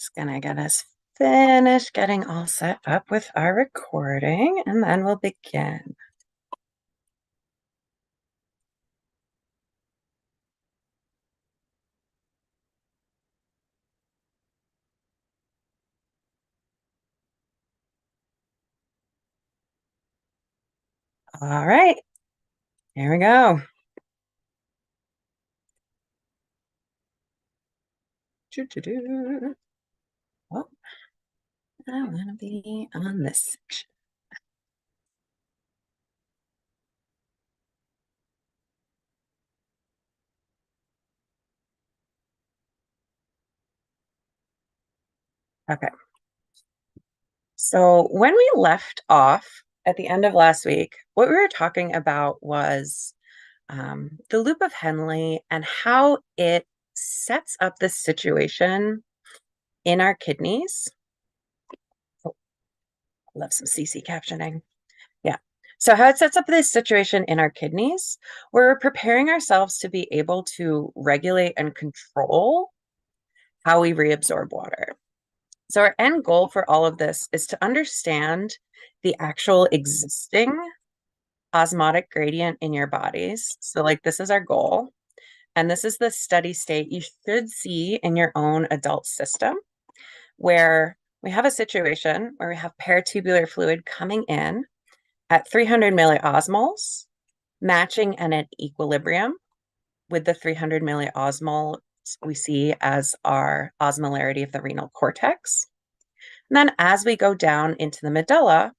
Just gonna get us finished getting all set up with our recording, and then we'll begin. All right, here we go. Choo-choo-doo. Oh, I want to be on this section. Okay. So when we left off at the end of last week, what we were talking about was the loop of Henle and how it sets up the situation in our kidneys. Oh, love some CC captioning. Yeah. So how it sets up this situation in our kidneys, we're preparing ourselves to be able to regulate and control how we reabsorb water. So our end goal for all of this is to understand the actual existing osmotic gradient in your bodies. So like this is our goal. And this is the steady state you should see in your own adult system, where we have a situation where we have peritubular fluid coming in at 300 milliosmoles, matching and at equilibrium with the 300 milliosmoles we see as our osmolarity of the renal cortex. And then as we go down into the medulla,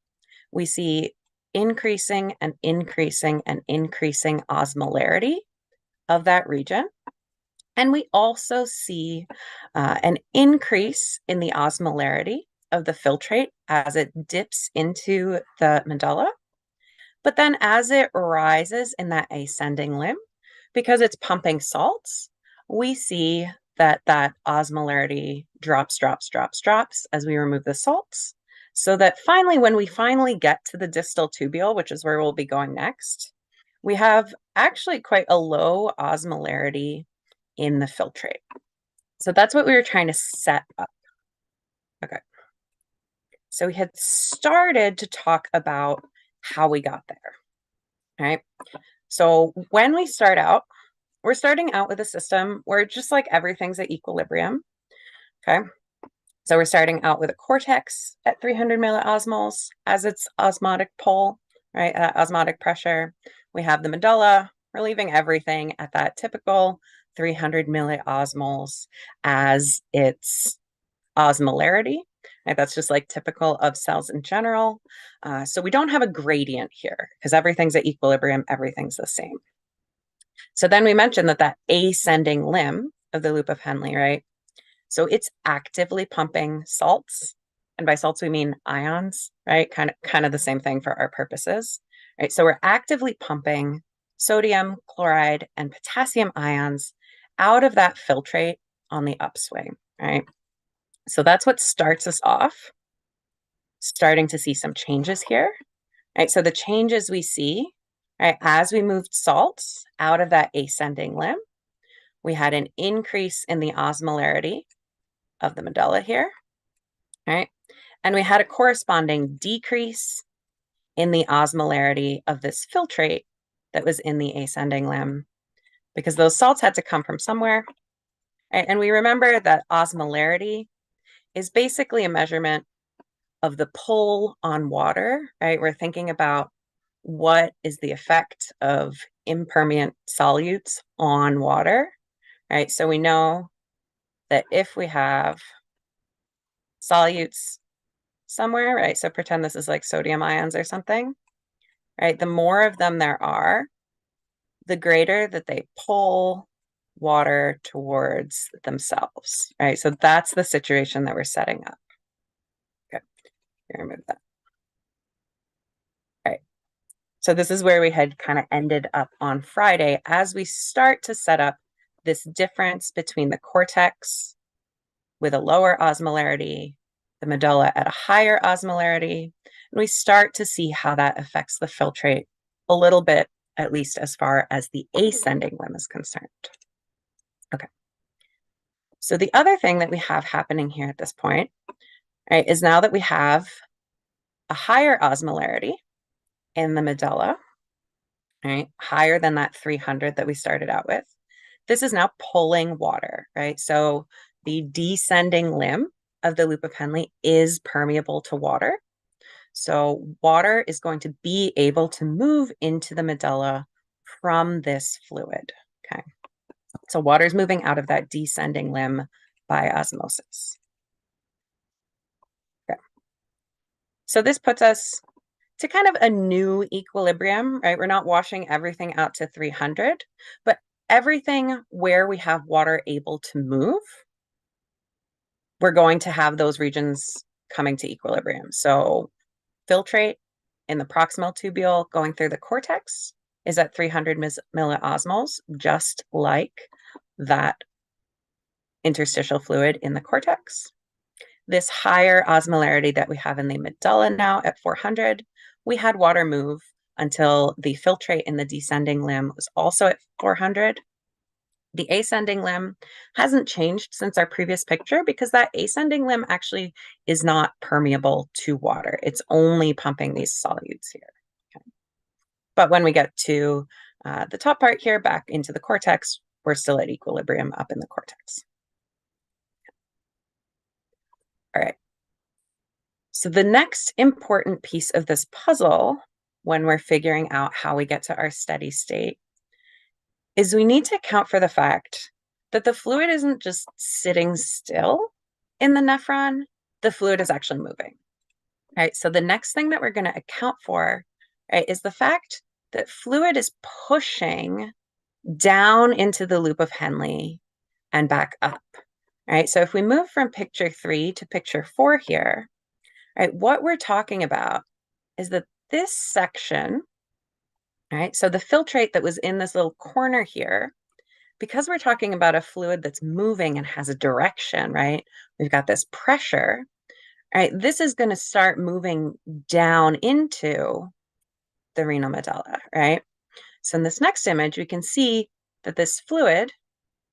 we see increasing and increasing and increasing osmolarity of that region. And we also see an increase in the osmolarity of the filtrate as it dips into the medulla. But then as it rises in that ascending limb, because it's pumping salts, we see that osmolarity drops as we remove the salts. So that finally, when we finally get to the distal tubule, which is where we'll be going next, we have actually quite a low osmolarity in the filtrate. So that's what we were trying to set up. Okay. So we had started to talk about how we got there. All right. So when we start out, we're starting out with a system where just like everything's at equilibrium. Okay. So we're starting out with a cortex at 300 milliosmoles as its osmotic pole, right? Osmotic pressure. We have the medulla. We're leaving everything at that typical 300 milliosmoles as its osmolarity. Right? That's just like typical of cells in general. So we don't have a gradient here because everything's at equilibrium, everything's the same. So then we mentioned that ascending limb of the loop of Henle, right? So it's actively pumping salts. And by salts, we mean ions, right? Kind of the same thing for our purposes, right? So we're actively pumping sodium, chloride, and potassium ions out of that filtrate on the upswing, right? So that's what starts us off, starting to see some changes here, right? So the changes we see, right, as we moved salts out of that ascending limb, we had an increase in the osmolarity of the medulla here, right? And we had a corresponding decrease in the osmolarity of this filtrate that was in the ascending limb because those salts had to come from somewhere. Right? And we remember that osmolarity is basically a measurement of the pull on water, right? We're thinking about what is the effect of impermeant solutes on water, right? So we know that if we have solutes somewhere, right? So pretend this is like sodium ions or something, right? The more of them there are, the greater that they pull water towards themselves, right? So that's the situation that we're setting up. Okay, remove that. All right. So this is where we had kind of ended up on Friday as we start to set up this difference between the cortex with a lower osmolarity, the medulla at a higher osmolarity, and we start to see how that affects the filtrate a little bit, at least as far as the ascending limb is concerned. Okay. So the other thing that we have happening here at this point, right, is now that we have a higher osmolarity in the medulla, right, higher than that 300 that we started out with. This is now pulling water, right? So the descending limb of the loop of Henle is permeable to water. So water is going to be able to move into the medulla from this fluid, okay? So water is moving out of that descending limb by osmosis. Okay. So this puts us to kind of a new equilibrium, right? We're not washing everything out to 300, but everything where we have water able to move, we're going to have those regions coming to equilibrium. So filtrate in the proximal tubule going through the cortex is at 300 milliosmoles, just like that interstitial fluid in the cortex. This higher osmolarity that we have in the medulla now at 400, we had water move until the filtrate in the descending limb was also at 400. The ascending limb hasn't changed since our previous picture because that ascending limb actually is not permeable to water. It's only pumping these solutes here. Okay. But when we get to the top part here, back into the cortex, we're still at equilibrium up in the cortex. All right. So the next important piece of this puzzle when we're figuring out how we get to our steady state is we need to account for the fact that the fluid isn't just sitting still in the nephron, the fluid is actually moving. Right? So the next thing that we're going to account for, right, is the fact that fluid is pushing down into the loop of Henle and back up. Right? So if we move from picture 3 to picture 4 here, right, what we're talking about is that this section, right, so the filtrate that was in this little corner here, because we're talking about a fluid that's moving and has a direction, right, we've got this pressure, right, this is going to start moving down into the renal medulla, right? So in this next image, we can see that this fluid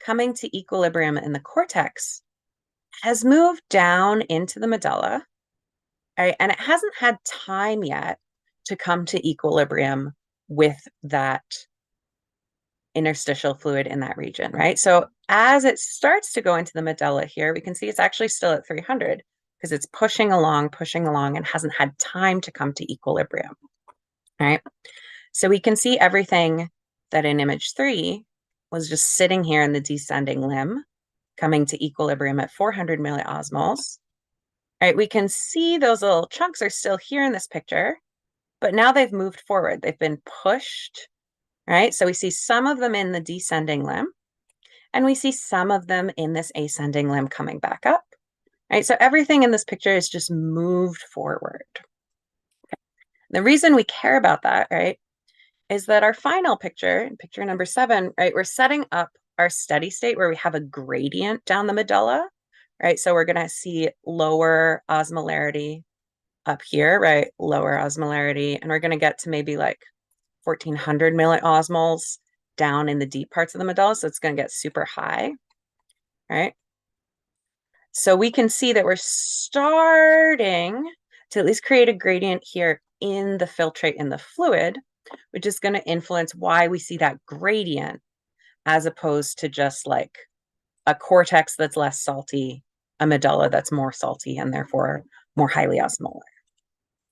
coming to equilibrium in the cortex has moved down into the medulla, right, and it hasn't had time yet to come to equilibrium with that interstitial fluid in that region, right? So as it starts to go into the medulla here, we can see it's actually still at 300 because it's pushing along, and hasn't had time to come to equilibrium, right? So we can see everything that in image 3 was just sitting here in the descending limb, coming to equilibrium at 400 milliosmoles, right? We can see those little chunks are still here in this picture, but now they've moved forward. They've been pushed, right? So we see some of them in the descending limb, and we see some of them in this ascending limb coming back up, right? So everything in this picture is just moved forward. Okay. The reason we care about that, right, is that our final picture, picture number 7, right, we're setting up our steady state where we have a gradient down the medulla, right? So we're going to see lower osmolarity up here, right? Lower osmolarity, and we're going to get to maybe like 1400 milliosmoles down in the deep parts of the medulla. So it's going to get super high, right? So we can see that we're starting to at least create a gradient here in the filtrate in the fluid, which is going to influence why we see that gradient as opposed to just like a cortex that's less salty, a medulla that's more salty and therefore more highly osmolar.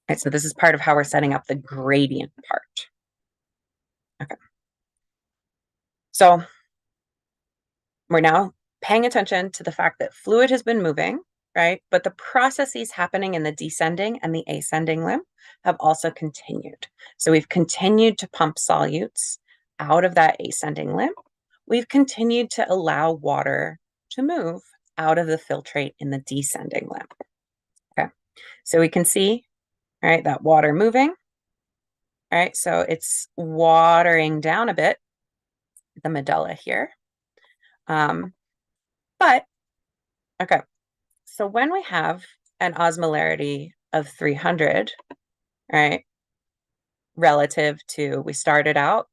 Right, so this is part of how we're setting up the gradient part. Okay. So we're now paying attention to the fact that fluid has been moving, right? But the processes happening in the descending and the ascending limb have also continued. So we've continued to pump solutes out of that ascending limb. We've continued to allow water to move out of the filtrate in the descending limb. Okay, so we can see, right, that water moving, right? So it's watering down a bit, the medulla here. But, okay, so when we have an osmolarity of 300, right, relative to, we started out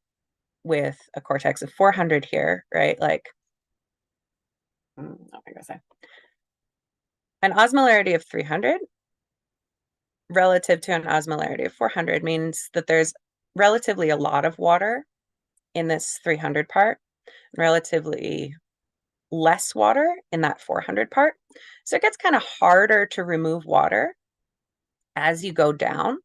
with a cortex of 400 here, right, like I think I say an osmolarity of 300 relative to an osmolarity of 400 means that there's relatively a lot of water in this 300 part, relatively less water in that 400 part. So it gets kind of harder to remove water as you go down,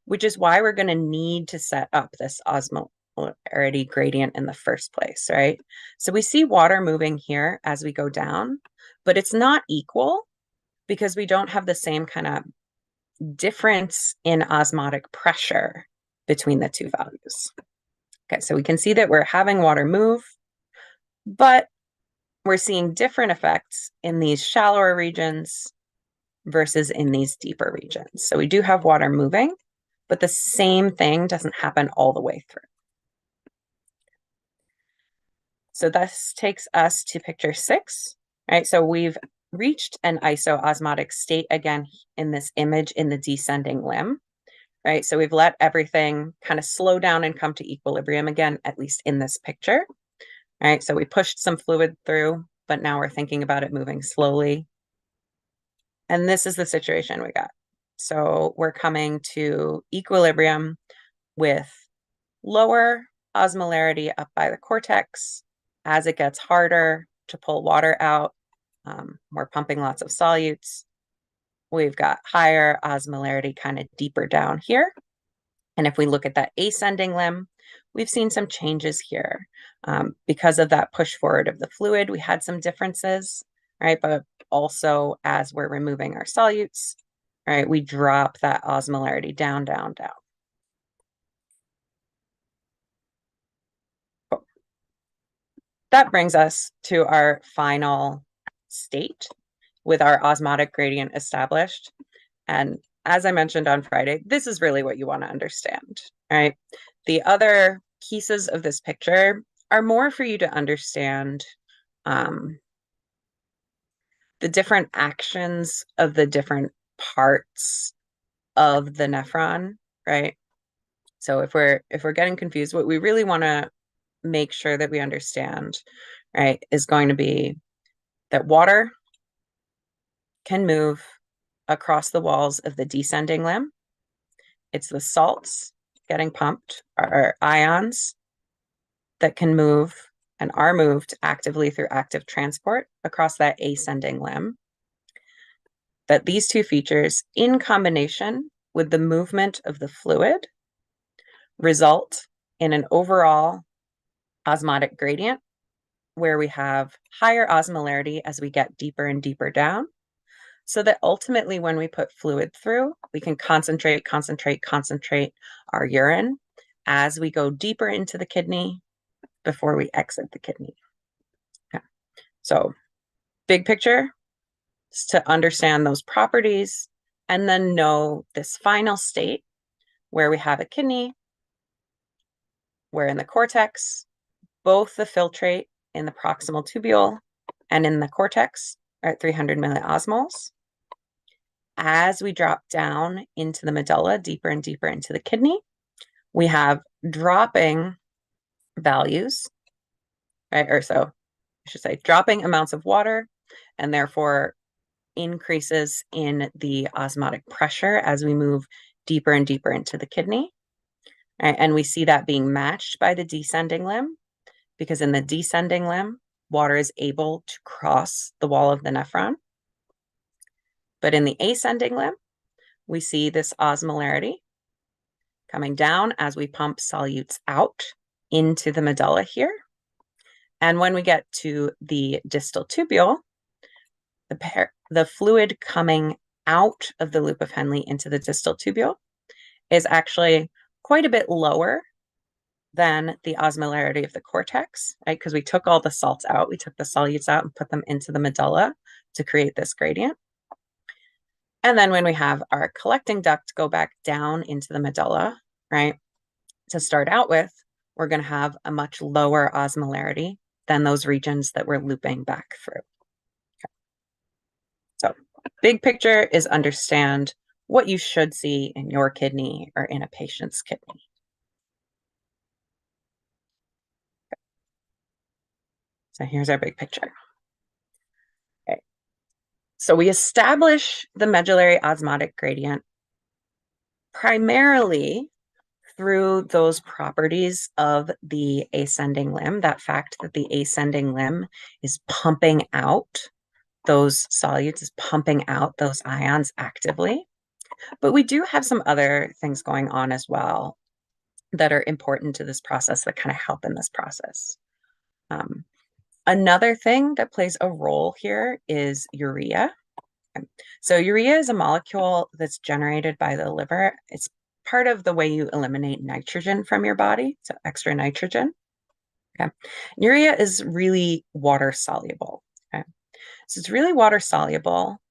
which is why we're going to need to set up this osmolarity gradient in the first place, right? So we see water moving here as we go down, but it's not equal because we don't have the same kind of difference in osmotic pressure between the two values. Okay, so we can see that we're having water move, but we're seeing different effects in these shallower regions versus in these deeper regions. So we do have water moving, but the same thing doesn't happen all the way through. So this takes us to picture 6, right? So we've reached an isoosmotic state again in this image in the descending limb, right? So we've let everything kind of slow down and come to equilibrium again, at least in this picture, right? So we pushed some fluid through, but now we're thinking about it moving slowly. And this is the situation we got. So we're coming to equilibrium with lower osmolarity up by the cortex. As it gets harder to pull water out, we're pumping lots of solutes. We've got higher osmolarity kind of deeper down here. And if we look at that ascending limb, we've seen some changes here. Because of that push forward of the fluid, we had some differences, right? But also as we're removing our solutes, right, we drop that osmolarity down, down, down. Cool. That brings us to our final state with our osmotic gradient established. And as I mentioned on Friday, this is really what you want to understand, right? The other pieces of this picture are more for you to understand the different actions of the different parts of the nephron, right? So if we're getting confused, what we really want to make sure that we understand, right, is going to be that water can move across the walls of the descending limb. It's the salts getting pumped, or ions, that can move and are moved actively through active transport across that ascending limb. That these two features, in combination with the movement of the fluid, result in an overall osmotic gradient where we have higher osmolarity as we get deeper and deeper down, so that ultimately when we put fluid through, we can concentrate our urine as we go deeper into the kidney before we exit the kidney. Okay. So big picture is to understand those properties and then know this final state where we have a kidney, where in the cortex, both the filtrate in the proximal tubule and in the cortex are at 300 milliosmoles. As we drop down into the medulla, deeper and deeper into the kidney, we have dropping values, right? Or so I should say dropping amounts of water, and therefore increases in the osmotic pressure as we move deeper and deeper into the kidney. Right? And we see that being matched by the descending limb, because in the descending limb, water is able to cross the wall of the nephron. But in the ascending limb, we see this osmolarity coming down as we pump solutes out into the medulla here. And when we get to the distal tubule, the fluid coming out of the loop of Henle into the distal tubule is actually quite a bit lower than the osmolarity of the cortex, right? Because we took all the salts out, we took the solutes out and put them into the medulla to create this gradient. And then when we have our collecting duct go back down into the medulla, right, to start out with, we're going to have a much lower osmolarity than those regions that we're looping back through. Okay. So big picture is understand what you should see in your kidney or in a patient's kidney. So here's our big picture. So we establish the medullary osmotic gradient primarily through those properties of the ascending limb, that fact that the ascending limb is pumping out those solutes, is pumping out those ions actively. But we do have some other things going on as well that are important to this process that kind of help in this process. Another thing that plays a role here is urea. So urea is a molecule that's generated by the liver. It's part of the way you eliminate nitrogen from your body, so extra nitrogen. Okay. Urea is really water soluble. Okay. So it's really water soluble,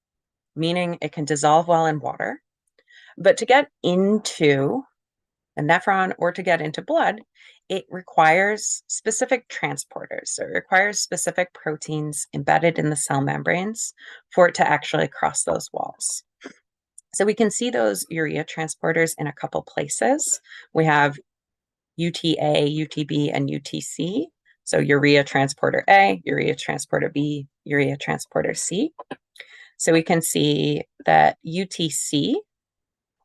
meaning it can dissolve well in water. But to get into the nephron or to get into blood, it requires specific transporters. So it requires specific proteins embedded in the cell membranes for it to actually cross those walls. So we can see those urea transporters in a couple places. We have UTA, UTB, and UTC. So urea transporter A, urea transporter B, urea transporter C. So we can see that UTC,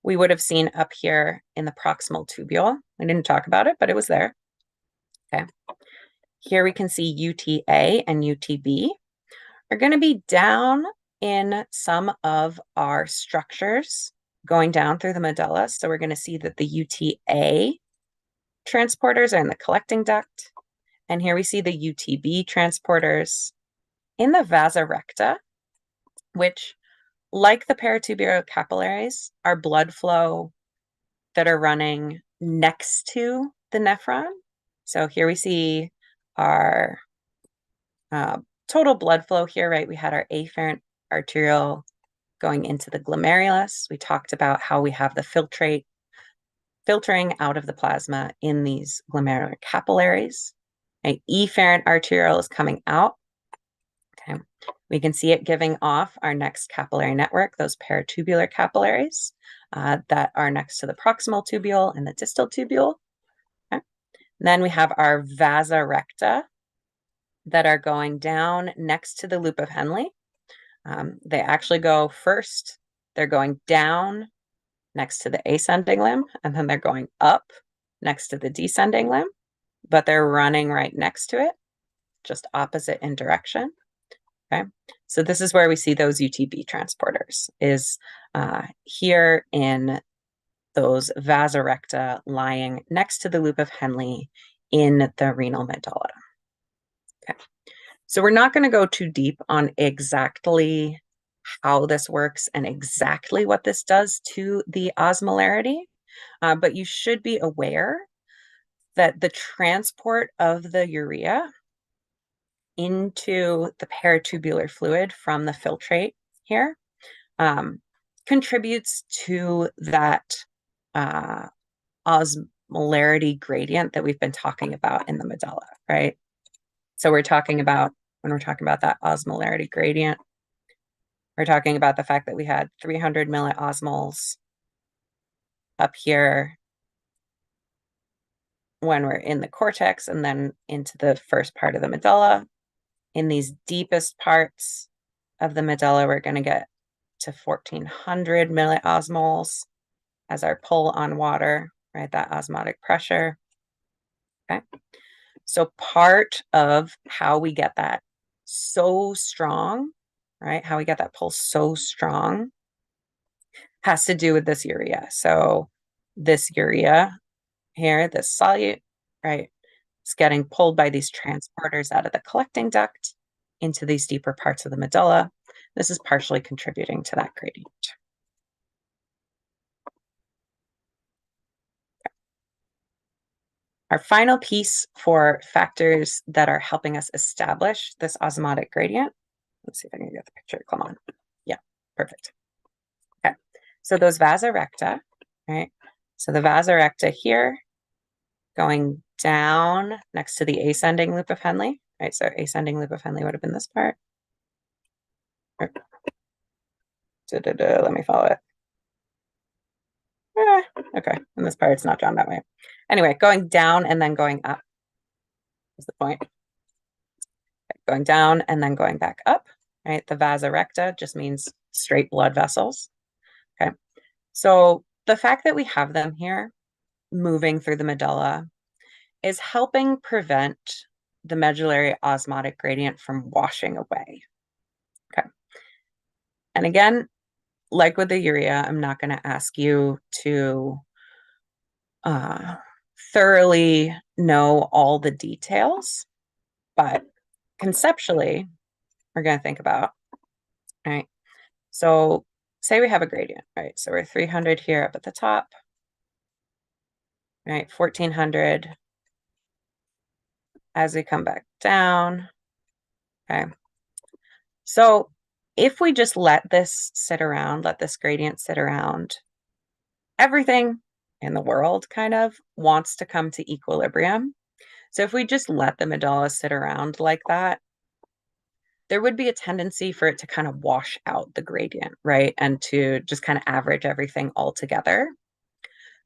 we would have seen up here in the proximal tubule. I didn't talk about it, but it was there. Okay. Here we can see UTA and UTB are going to be down in some of our structures going down through the medulla. So we're going to see that the UTA transporters are in the collecting duct. And here we see the UTB transporters in the vasa recta, which, like the peritubular capillaries, are blood flow that are running next to the nephron. So here we see our total blood flow here, right? We had our afferent arteriole going into the glomerulus. We talked about how we have the filtering out of the plasma in these glomerular capillaries. An efferent arteriole is coming out. Okay. We can see it giving off our next capillary network, those peritubular capillaries that are next to the proximal tubule and the distal tubule. Okay. Then we have our vasa recta that are going down next to the loop of Henle. They actually go first, they're going down next to the ascending limb, and then they're going up next to the descending limb, but they're running right next to it, just opposite in direction. Okay, so this is where we see those UTB transporters, is here in those vasa recta lying next to the loop of Henle in the renal medulla. Okay, so we're not going to go too deep on exactly how this works and exactly what this does to the osmolarity, but you should be aware that the transport of the urea into the peritubular fluid from the filtrate here contributes to that osmolarity gradient that we've been talking about in the medulla, right? So we're talking about, when we're talking about that osmolarity gradient, we're talking about the fact that we had 300 milliosmoles up here when we're in the cortex and then into the first part of the medulla. In these deepest parts of the medulla, we're going to get to 1400 milliosmoles as our pull on water, right? That osmotic pressure. Okay. So part of how we get that so strong, right? How we get that pull so strong has to do with this urea. So this urea here, this solute, right, is getting pulled by these transporters out of the collecting duct into these deeper parts of the medulla. This is partially contributing to that gradient. Our final piece for factors that are helping us establish this osmotic gradient. Let's see if I can get the picture to come on. Yeah, perfect. Okay, so those vasa recta, right? So the vasa recta here going down next to the ascending loop of Henle, right? So ascending loop of Henle would have been this part. Let me follow it. Okay, and this part's not drawn that way. Anyway, going down and then going up is the point. Okay, going down and then going back up, right? The vasa recta just means straight blood vessels. Okay. So the fact that we have them here moving through the medulla is helping prevent the medullary osmotic gradient from washing away. Okay. And again, like with the urea, I'm not going to ask you to uh, thoroughly know all the details, but conceptually, we're going to think about, right? So say we have a gradient, right? So we're 300 here up at the top, right? 1400 as we come back down, okay? So if we just let this sit around, let this gradient sit around, everything in the world kind of wants to come to equilibrium. So if we just let the medulla sit around like that, there would be a tendency for it to kind of wash out the gradient, right? And to just kind of average everything all together.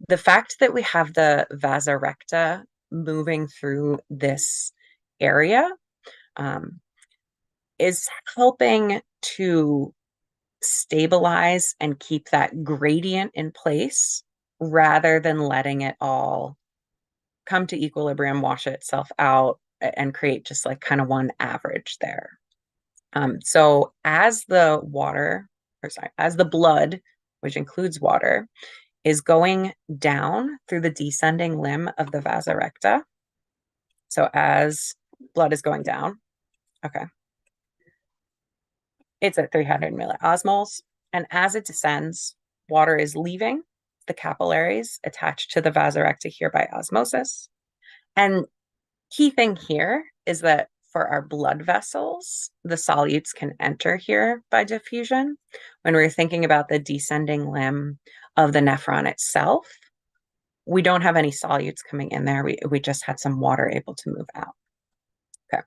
The fact that we have the vasa recta moving through this area is helping to stabilize and keep that gradient in place rather than letting it all come to equilibrium, wash itself out, and create just like kind of one average there. So as the water, or sorry, as the blood, which includes water, is going down through the descending limb of the vasa recta. So as blood is going down, okay, it's at 300 milliosmoles. And as it descends, water is leaving the capillaries attached to the vasa recta here by osmosis. And key thing here is that for our blood vessels, the solutes can enter here by diffusion. When we're thinking about the descending limb of the nephron itself, we don't have any solutes coming in there. We just had some water able to move out. Okay.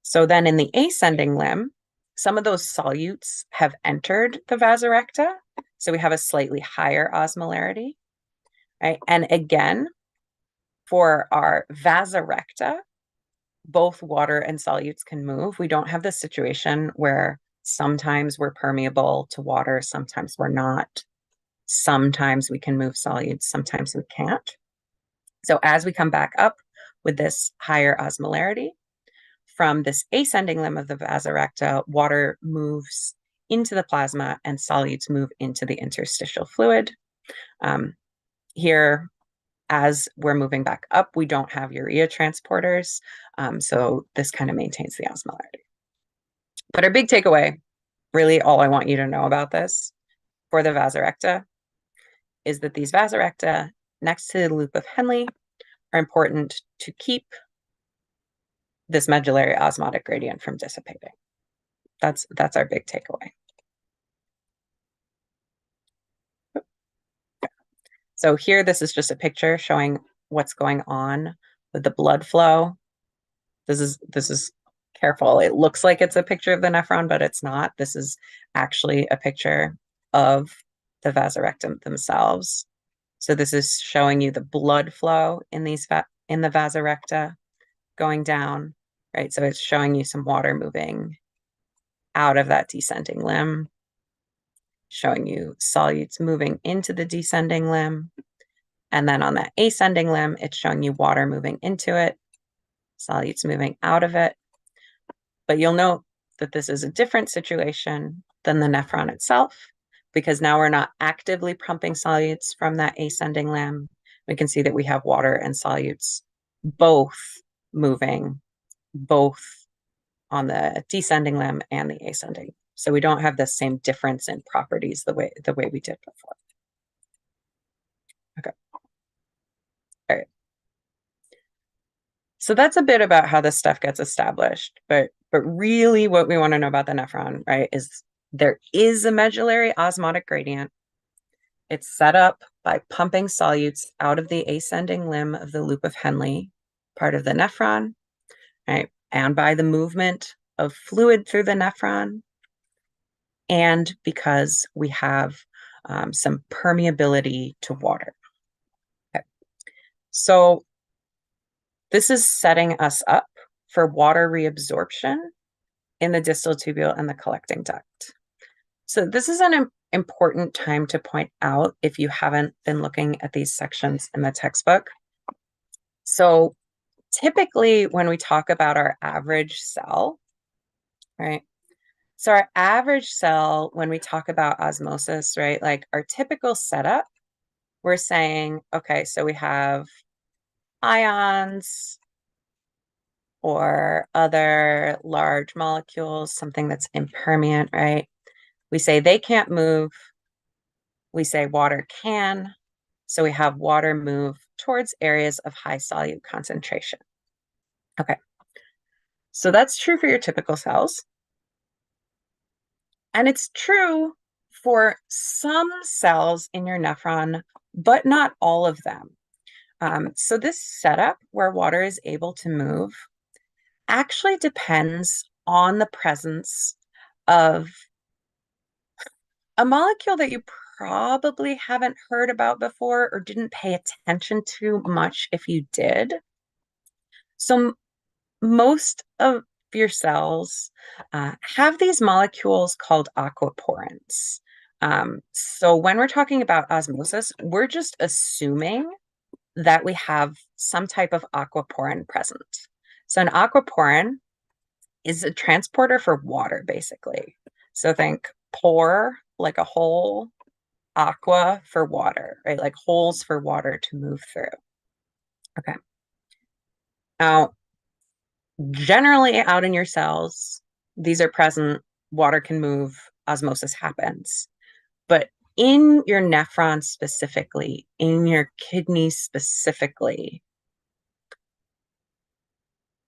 So then in the ascending limb, some of those solutes have entered the vasa recta. So we have a slightly higher osmolarity, right? And again, for our vasa recta, both water and solutes can move. We don't have the situation where sometimes we're permeable to water, sometimes we're not. Sometimes we can move solutes, sometimes we can't. So as we come back up with this higher osmolarity, from this ascending limb of the vasa recta, water moves into the plasma and solutes move into the interstitial fluid. Here, as we're moving back up, we don't have urea transporters. So this kind of maintains the osmolarity. But our big takeaway, really all I want you to know about this for the vasa recta is that these vasa recta next to the loop of Henle are important to keep this medullary osmotic gradient from dissipating. That's our big takeaway. So here, this is just a picture showing what's going on with the blood flow. This is careful. It looks like it's a picture of the nephron, but it's not. This is actually a picture of the vasa recta themselves. So this is showing you the blood flow in in the vasa recta going down, right? So it's showing you some water moving out of that descending limb, showing you solutes moving into the descending limb. And then on that ascending limb, it's showing you water moving into it, solutes moving out of it. But you'll note that this is a different situation than the nephron itself, because now we're not actively pumping solutes from that ascending limb. We can see that we have water and solutes both moving, both on the descending limb and the ascending. So we don't have the same difference in properties the way we did before. Okay. All right. So that's a bit about how this stuff gets established, but really what we want to know about the nephron, right, is there is a medullary osmotic gradient. It's set up by pumping solutes out of the ascending limb of the loop of Henle, part of the nephron, right, and by the movement of fluid through the nephron, and because we have some permeability to water. Okay. So this is setting us up for water reabsorption in the distal tubule and the collecting duct. So this is an important time to point out if you haven't been looking at these sections in the textbook. So typically when we talk about our average cell, right? So our average cell, when we talk about osmosis, right, like our typical setup, we're saying, okay, so we have ions or other large molecules, something that's impermeant, right? We say they can't move. We say water can. So we have water move towards areas of high solute concentration. Okay. So that's true for your typical cells. And it's true for some cells in your nephron, but not all of them. So this setup where water is able to move actually depends on the presence of a molecule that you probably haven't heard about before or didn't pay attention to much if you did. So most of your cells have these molecules called aquaporins. So when we're talking about osmosis, we're just assuming that we have some type of aquaporin present. So an aquaporin is a transporter for water, basically. So think pore, like a hole, aqua for water, right? Like holes for water to move through. Okay. Now, generally out in your cells, these are present, water can move, osmosis happens. But in your nephron specifically, in your kidneys specifically,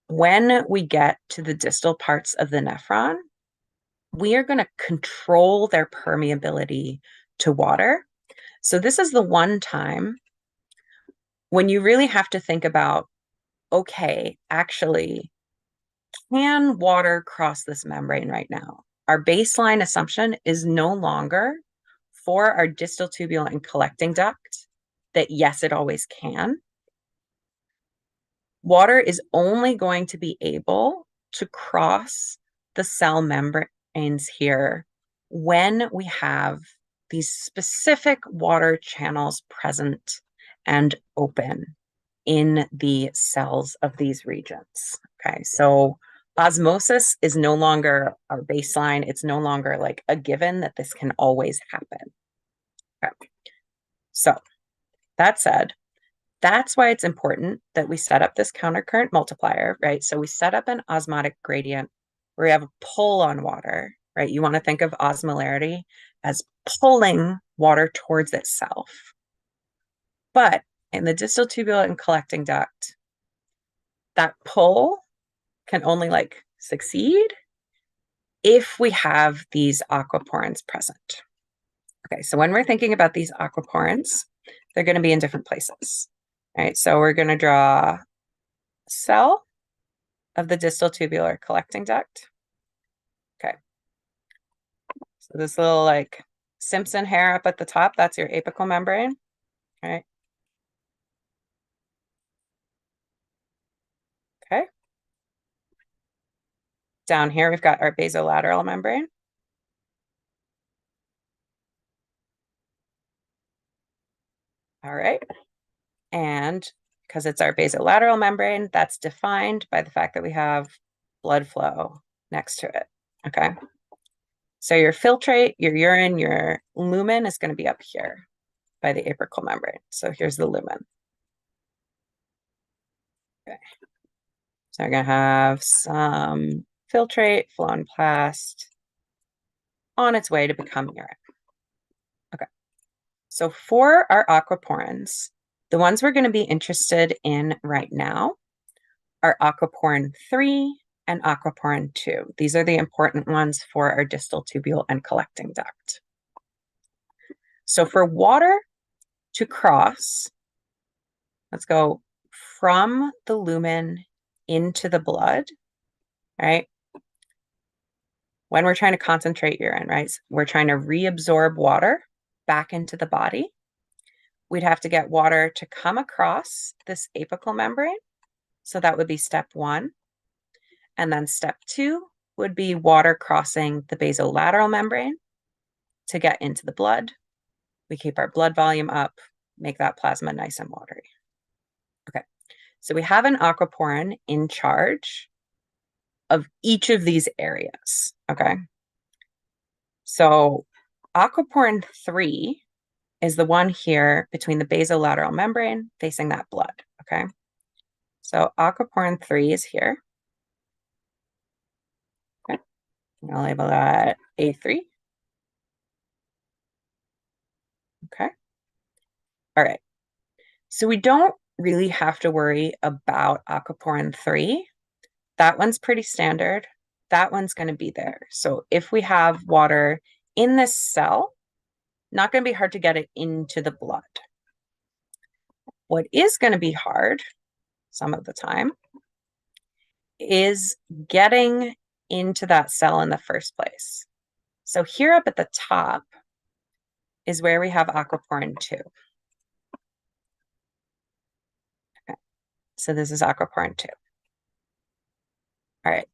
when we get to the distal parts of the nephron, we are going to control their permeability to water. So this is the one time when you really have to think about, okay, actually, can water cross this membrane right now? Our baseline assumption is no longer for our distal tubule and collecting duct that yes, it always can. Water is only going to be able to cross the cell membranes here when we have these specific water channels present and open in the cells of these regions. Okay, so osmosis is no longer our baseline. It's no longer like a given that this can always happen. Okay. So that said, that's why it's important that we set up this countercurrent multiplier, right? So we set up an osmotic gradient where we have a pull on water, right? You want to think of osmolarity as pulling water towards itself. But in the distal tubule and collecting duct, that pull can only like succeed if we have these aquaporins present. Okay, so when we're thinking about these aquaporins, they're going to be in different places. All right, so we're going to draw a cell of the distal tubular collecting duct. Okay, so this little like Simpson hair up at the top, that's your apical membrane. All right. Okay. Down here, we've got our basolateral membrane. All right. And because it's our basolateral membrane, that's defined by the fact that we have blood flow next to it. Okay. So your filtrate, your urine, your lumen is going to be up here by the apical membrane. So here's the lumen. Okay. So we're going to have some filtrate, phloem plast on its way to become urine. Okay. So for our aquaporins, the ones we're going to be interested in right now are aquaporin 3 and aquaporin 2. These are the important ones for our distal tubule and collecting duct. So for water to cross, let's go from the lumen into the blood, right? When we're trying to concentrate urine, right? We're trying to reabsorb water back into the body. We'd have to get water to come across this apical membrane. So that would be step 1. And then step 2 would be water crossing the basolateral membrane to get into the blood. We keep our blood volume up, make that plasma nice and watery. Okay, so we have an aquaporin in charge of each of these areas, okay? So aquaporin 3 is the one here between the basolateral membrane facing that blood, okay? So aquaporin 3 is here. Okay, I'll label that A3. Okay. All right. So we don't really have to worry about aquaporin 3. That one's pretty standard. That one's going to be there. So if we have water in this cell, not going to be hard to get it into the blood. What is going to be hard some of the time is getting into that cell in the first place. So here up at the top is where we have aquaporin 2. Okay. So this is aquaporin 2. All right.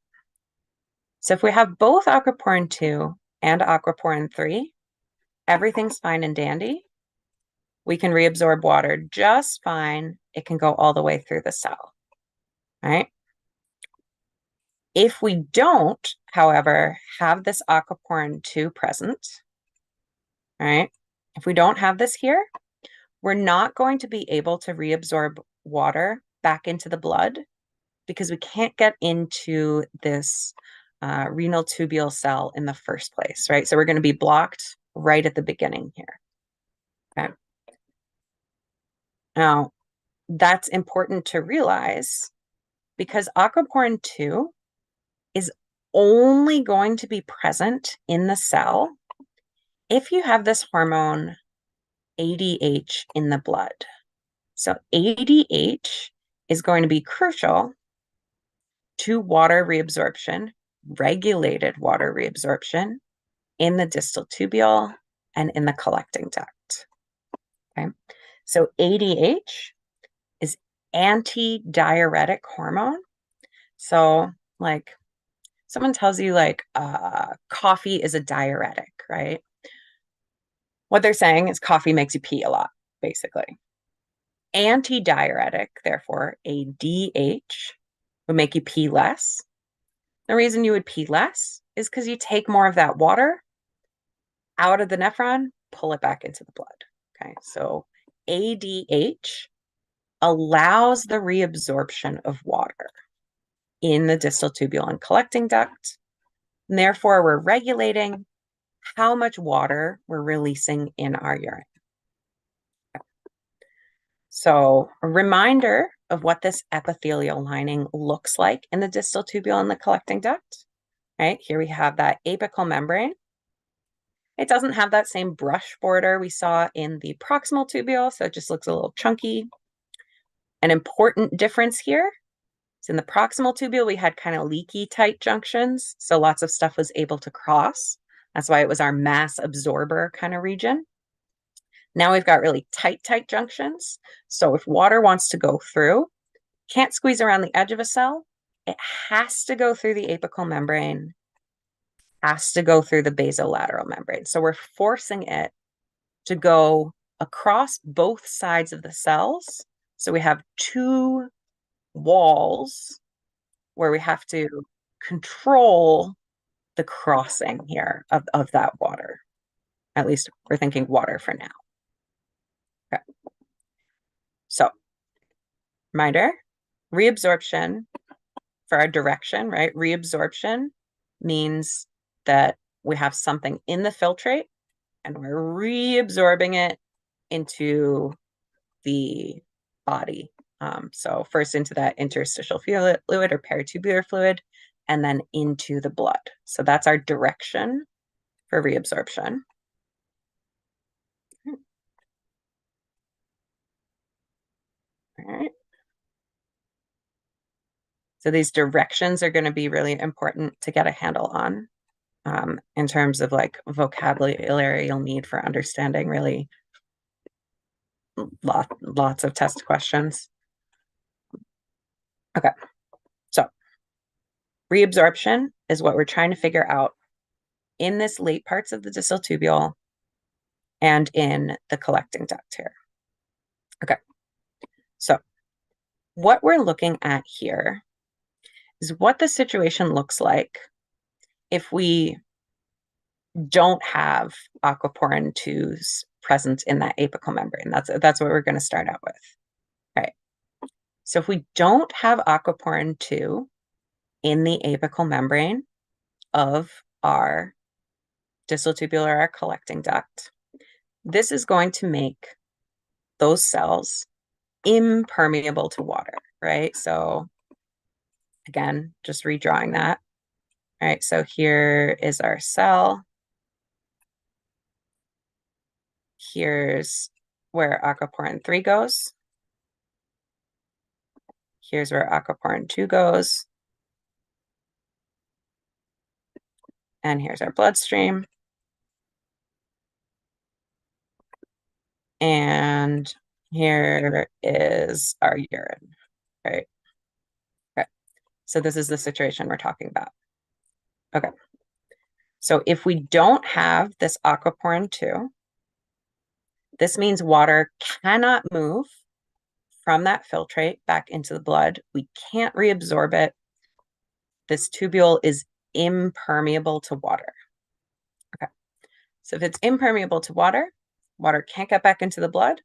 So if we have both aquaporin 2 and aquaporin 3, everything's fine and dandy. We can reabsorb water just fine. It can go all the way through the cell, right? If we don't, however, have this aquaporin 2 present, right? If we don't have this here, we're not going to be able to reabsorb water back into the blood because we can't get into this renal tubule cell in the first place, right? So we're going to be blocked right at the beginning here. Okay. Now, that's important to realize because aquaporin 2 is only going to be present in the cell if you have this hormone ADH in the blood. So ADH is going to be crucial to water reabsorption, regulated water reabsorption in the distal tubule and in the collecting duct. Okay, so ADH is anti-diuretic hormone. So like someone tells you like coffee is a diuretic, right? What they're saying is coffee makes you pee a lot, basically. Anti-diuretic, therefore, ADH, would make you pee less. The reason you would pee less is because you take more of that water out of the nephron, pull it back into the blood. Okay, so ADH allows the reabsorption of water in the distal tubule and collecting duct. And therefore, we're regulating how much water we're releasing in our urine. Okay. So a reminder of what this epithelial lining looks like in the distal tubule and the collecting duct. Right, here we have that apical membrane. It doesn't have that same brush border we saw in the proximal tubule, so it just looks a little chunky. An important difference here is in the proximal tubule, we had kind of leaky tight junctions, so lots of stuff was able to cross. That's why it was our mass absorber kind of region. Now we've got really tight junctions. So if water wants to go through, can't squeeze around the edge of a cell, it has to go through the apical membrane, has to go through the basolateral membrane. So we're forcing it to go across both sides of the cells. So we have two walls where we have to control the crossing here of that water. At least we're thinking water for now. Okay. So, reminder, reabsorption for our direction, right? Reabsorption means that we have something in the filtrate and we're reabsorbing it into the body. So first into that interstitial fluid or peritubular fluid, and then into the blood. So that's our direction for reabsorption. All right. So these directions are going to be really important to get a handle on in terms of like vocabulary you'll need for understanding really lots of test questions. Okay, so reabsorption is what we're trying to figure out in this late parts of the distal tubule and in the collecting duct here. Okay, so what we're looking at here is what the situation looks like if we don't have aquaporin 2's present in that apical membrane. That's what we're going to start out with. All right. So if we don't have aquaporin 2 in the apical membrane of our distal tubular, our collecting duct, this is going to make those cells impermeable to water, right? So again, just redrawing that. All right, so here is our cell. Here's where aquaporin 3 goes. Here's where aquaporin 2 goes. And here's our bloodstream. And here is our urine, right? Okay. So this is the situation we're talking about. Okay. So if we don't have this aquaporin 2, this means water cannot move from that filtrate back into the blood. We can't reabsorb it. This tubule is impermeable to water. Okay. So if it's impermeable to water, water can't get back into the blood.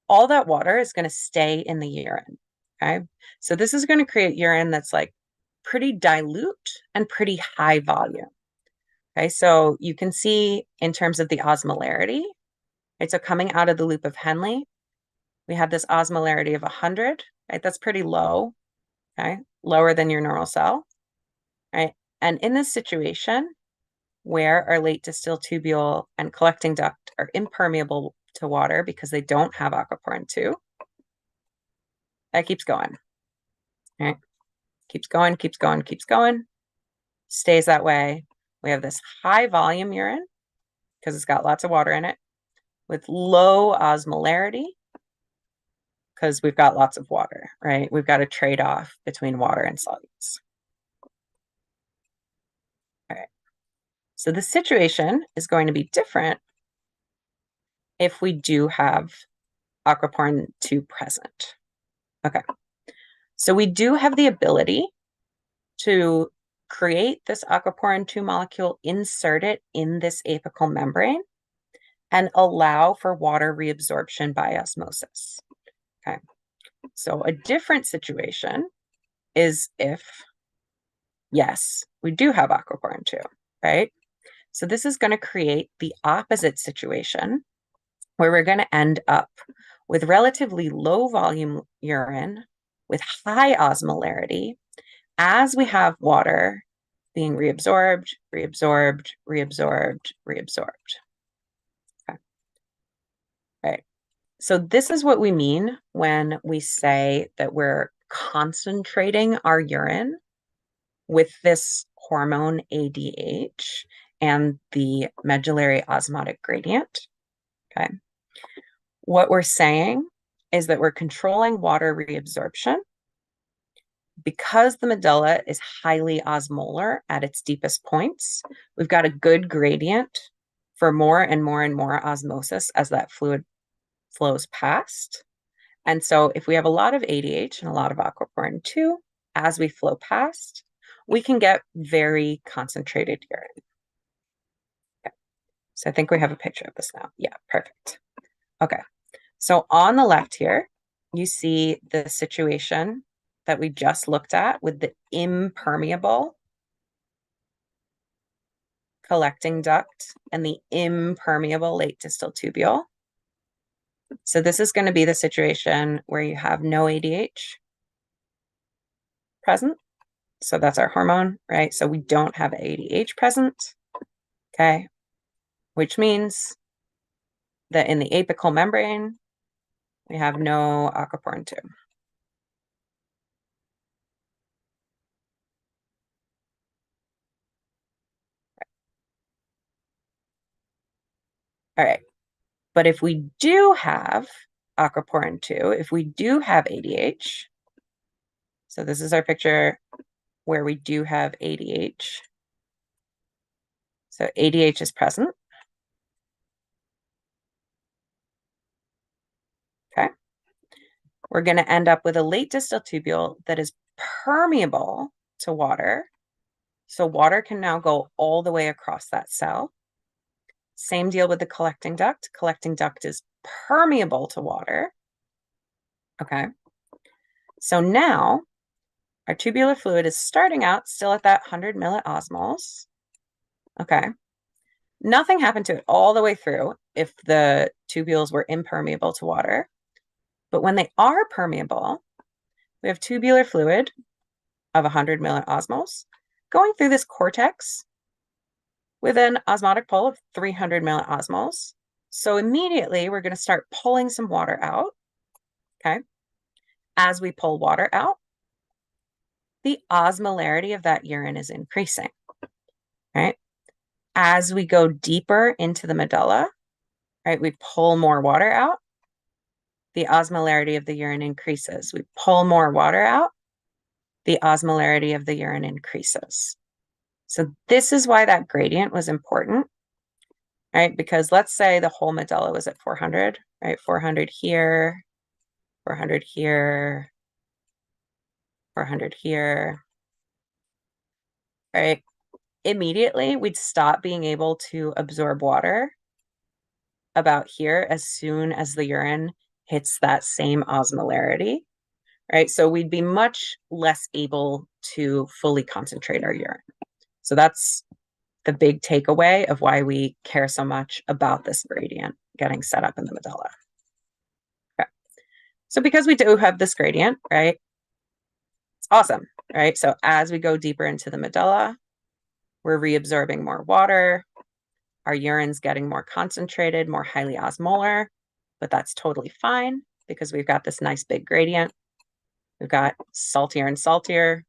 All that water is going to stay in the urine. Okay. So this is going to create urine that's like pretty dilute and pretty high volume. Okay. So you can see in terms of the osmolarity, right? So coming out of the loop of Henle, we have this osmolarity of 100, right? That's pretty low, okay? Lower than your normal cell, right? And in this situation where our late distal tubule and collecting duct are impermeable to water because they don't have aquaporin 2, that keeps going, right? Keeps going, keeps going, keeps going, stays that way. We have this high volume urine because it's got lots of water in it with low osmolarity because we've got lots of water, right? We've got a trade-off between water and solutes. All right. So the situation is going to be different if we do have aquaporin 2 present. Okay. So we do have the ability to create this aquaporin 2 molecule, insert it in this apical membrane, and allow for water reabsorption by osmosis. Okay. So a different situation is if, yes, we do have aquaporin 2, right? So this is going to create the opposite situation where we're going to end up with relatively low volume urine with high osmolarity as we have water being reabsorbed, reabsorbed, reabsorbed, reabsorbed. Okay. Right. So this is what we mean when we say that we're concentrating our urine with this hormone ADH and the medullary osmotic gradient. Okay. What we're saying is that we're controlling water reabsorption because the medulla is highly osmolar at its deepest points. We've got a good gradient for more and more and more osmosis as that fluid flows past. And so if we have a lot of ADH and a lot of aquaporin 2 as we flow past, we can get very concentrated urine. Okay. So I think we have a picture of this now. Yeah, perfect. Okay. So on the left here, you see the situation that we just looked at with the impermeable collecting duct and the impermeable late distal tubule. So this is going to be the situation where you have no ADH present. So that's our hormone, right? So we don't have ADH present, okay? Which means that in the apical membrane, we have no aquaporin 2. All right. But if we do have aquaporin 2, if we do have ADH, so this is our picture where we do have ADH. So ADH is present. Okay. We're going to end up with a late distal tubule that is permeable to water. So water can now go all the way across that cell. Same deal with the collecting duct. Collecting duct is permeable to water. Okay. So now our tubular fluid is starting out still at that 100 milliosmoles. Okay. Nothing happened to it all the way through if the tubules were impermeable to water. But when they are permeable, we have tubular fluid of 100 milliosmoles going through this cortex with an osmotic pull of 300 milliosmoles. So immediately we're going to start pulling some water out. Okay. As we pull water out, the osmolarity of that urine is increasing. Right. As we go deeper into the medulla, right, we pull more water out. The osmolarity of the urine increases. We pull more water out. The osmolarity of the urine increases. So this is why that gradient was important, right? Because let's say the whole medulla was at 400, right? 400 here, 400 here, 400 here, right? Immediately, we'd stop being able to absorb water about here as soon as the urine hits that same osmolarity, right? So we'd be much less able to fully concentrate our urine. So that's the big takeaway of why we care so much about this gradient getting set up in the medulla. Okay. So because we do have this gradient, right, it's awesome, right? So as we go deeper into the medulla, we're reabsorbing more water. Our urine's getting more concentrated, more highly osmolar, but that's totally fine because we've got this nice big gradient. We've got saltier and saltier,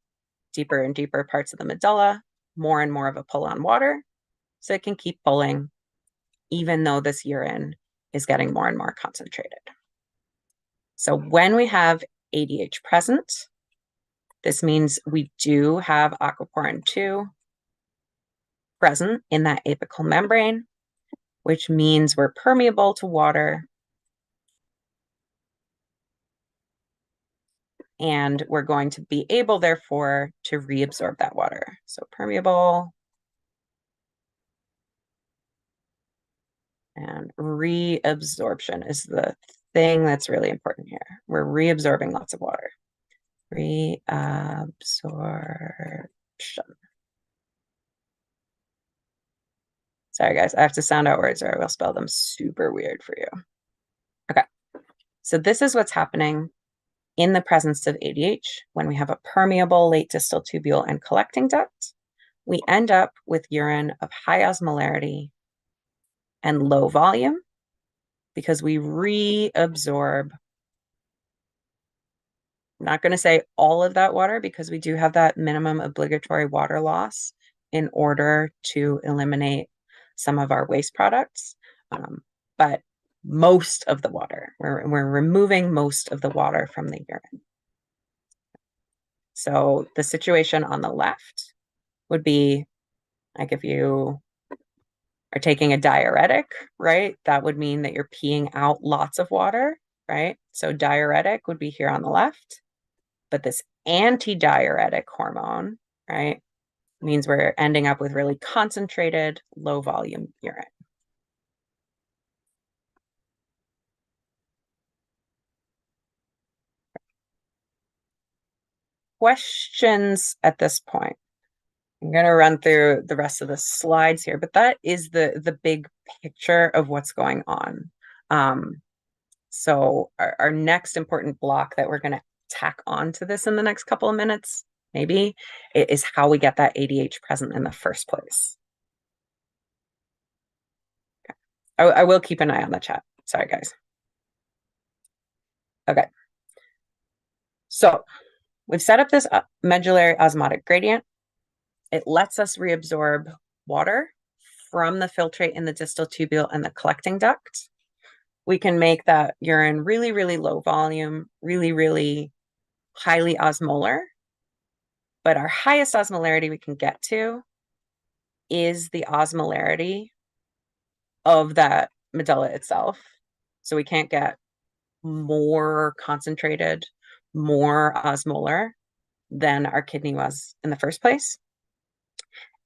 deeper and deeper parts of the medulla, more and more of a pull on water. So it can keep pulling even though this urine is getting more and more concentrated. So when we have ADH present, this means we do have aquaporin 2 present in that apical membrane, which means we're permeable to water. And we're going to be able, therefore, to reabsorb that water. So permeable and reabsorption is the thing that's really important here. We're reabsorbing lots of water. Reabsorption. Sorry, guys, I have to sound out words or I will spell them super weird for you. Okay, so this is what's happening in the presence of ADH when we have a permeable late distal tubule and collecting duct. We end up with urine of high osmolarity and low volume because we reabsorb. I'm not going to say all of that water because we do have that minimum obligatory water loss in order to eliminate some of our waste products. But most of the water, we're removing most of the water from the urine. So the situation on the left would be like if you are taking a diuretic, right? That would mean that you're peeing out lots of water, right? So diuretic would be here on the left, but this antidiuretic hormone, right, means we're ending up with really concentrated, low volume urine. Questions at this point? I'm going to run through the rest of the slides here, but that is the big picture of what's going on. So our next important block that we're going to tack on to this in the next couple of minutes, maybe, is how we get that ADH present in the first place. Okay. I will keep an eye on the chat. Sorry, guys. Okay. So we've set up this medullary osmotic gradient. It lets us reabsorb water from the filtrate in the distal tubule and the collecting duct. We can make that urine really, really low volume, really, really highly osmolar. But our highest osmolarity we can get to is the osmolarity of that medulla itself. So we can't get more concentrated, more osmolar than our kidney was in the first place.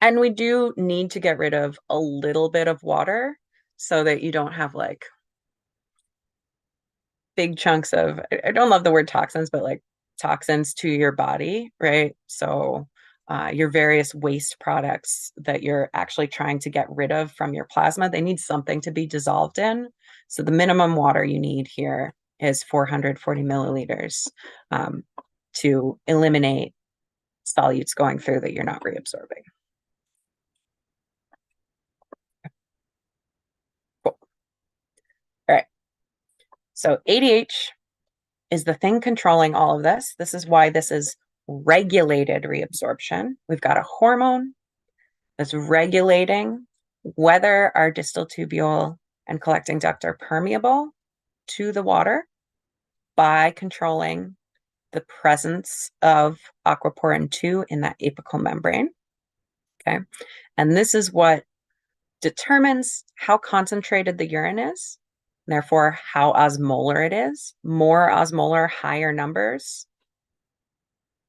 And we do need to get rid of a little bit of water so that you don't have like big chunks of, I don't love the word toxins, but like toxins to your body, right? So your various waste products that you're actually trying to get rid of from your plasma, they need something to be dissolved in. So the minimum water you need here is 440 milliliters to eliminate solutes going through that you're not reabsorbing. Cool. All right. So ADH is the thing controlling all of this. This is why this is regulated reabsorption. We've got a hormone that's regulating whether our distal tubule and collecting duct are permeable to the water by controlling the presence of aquaporin 2 in that apical membrane. Okay. And this is what determines how concentrated the urine is, therefore how osmolar it is. More osmolar, higher numbers,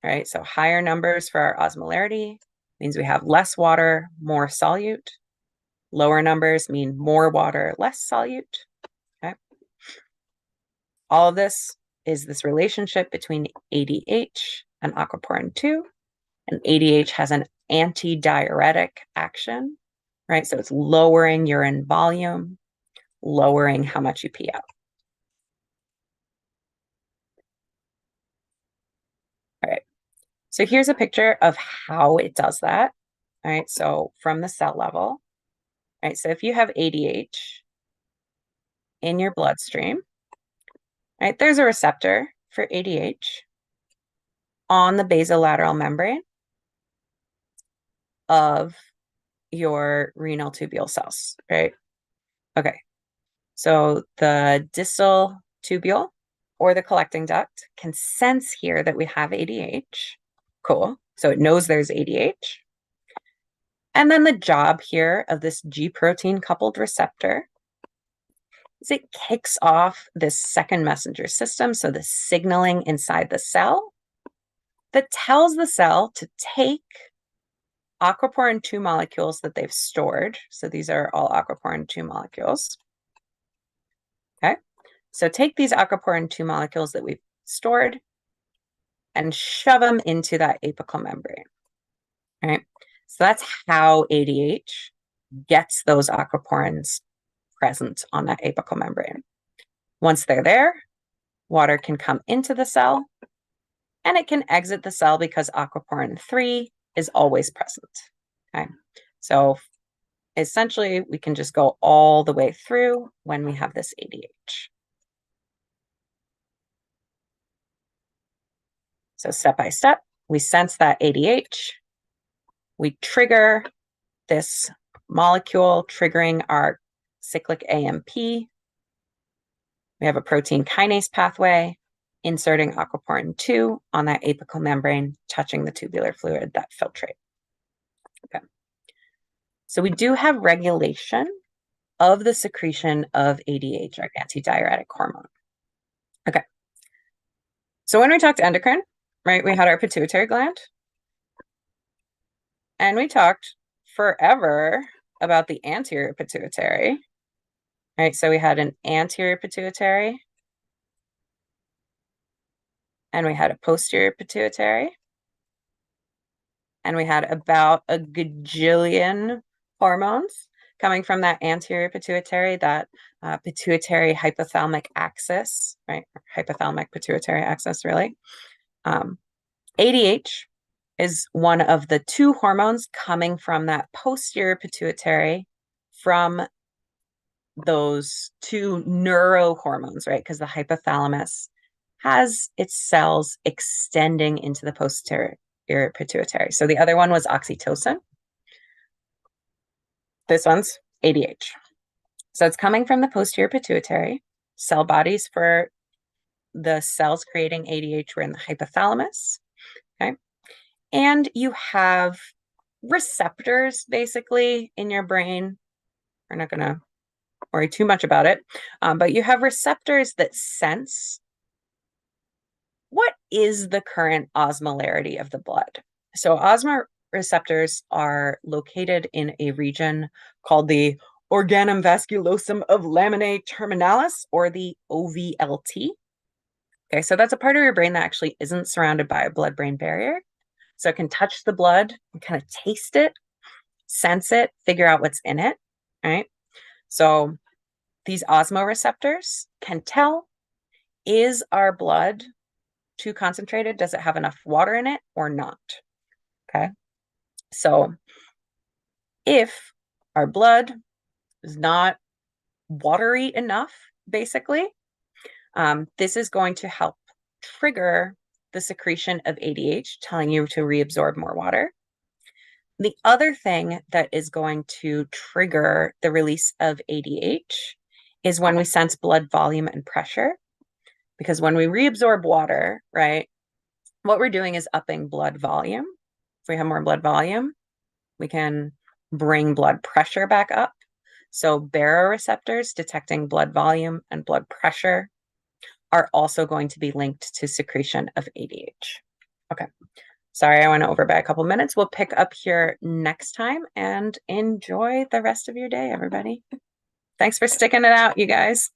right? So higher numbers for our osmolarity means we have less water, more solute. Lower numbers mean more water, less solute. Okay. All of this is this relationship between ADH and aquaporin 2. And ADH has an antidiuretic action, right? So it's lowering urine volume, lowering how much you pee out. All right. So here's a picture of how it does that. All right. So from the cell level, all right. So if you have ADH in your bloodstream, right, there's a receptor for ADH on the basolateral membrane of your renal tubule cells, right? Okay. So the distal tubule or the collecting duct can sense here that we have ADH. Cool. So it knows there's ADH. And then the job here of this G protein coupled receptor is it kicks off this second messenger system. So the signaling inside the cell that tells the cell to take aquaporin 2 molecules that they've stored. So these are all aquaporin 2 molecules. Okay. So take these aquaporin 2 molecules that we've stored and shove them into that apical membrane. Right. So that's how ADH gets those aquaporins present on that apical membrane. Once they're there, water can come into the cell and it can exit the cell because aquaporin 3 is always present. Okay. So essentially, we can just go all the way through when we have this ADH. So step by step, we sense that ADH. We trigger this molecule triggering our cyclic AMP. We have a protein kinase pathway inserting aquaporin 2 on that apical membrane, touching the tubular fluid that filtrate. Okay. So we do have regulation of the secretion of ADH, our antidiuretic hormone. Okay. So when we talked endocrine, right, we had our pituitary gland. And we talked forever about the anterior pituitary, right? So we had an anterior pituitary and we had a posterior pituitary and we had about a gajillion hormones coming from that anterior pituitary, that pituitary hypothalamic axis, right? Hypothalamic pituitary axis, really. ADH is one of the 2 hormones coming from that posterior pituitary from those 2 neurohormones, right? Because the hypothalamus has its cells extending into the posterior pituitary. So the other one was oxytocin. This one's ADH. So it's coming from the posterior pituitary. Cell bodies for the cells creating ADH were in the hypothalamus. Okay. And you have receptors basically in your brain. We're not going to worry too much about it, but you have receptors that sense what is the current osmolarity of the blood. So osmoreceptors are located in a region called the organum vasculosum of laminae terminalis, or the OVLT. Okay, so that's a part of your brain that actually isn't surrounded by a blood-brain barrier. So it can touch the blood and kind of taste it, sense it, figure out what's in it, right? So these osmoreceptors can tell, is our blood too concentrated? Does it have enough water in it or not? Okay. So if our blood is not watery enough, basically, this is going to help trigger the secretion of ADH, telling you to reabsorb more water. The other thing that is going to trigger the release of ADH is when we sense blood volume and pressure. Because when we reabsorb water, right, what we're doing is upping blood volume. If we have more blood volume, we can bring blood pressure back up. So baroreceptors detecting blood volume and blood pressure are also going to be linked to secretion of ADH. Okay. Sorry, I went over by a couple minutes. We'll pick up here next time, and enjoy the rest of your day, everybody. Thanks for sticking it out, you guys.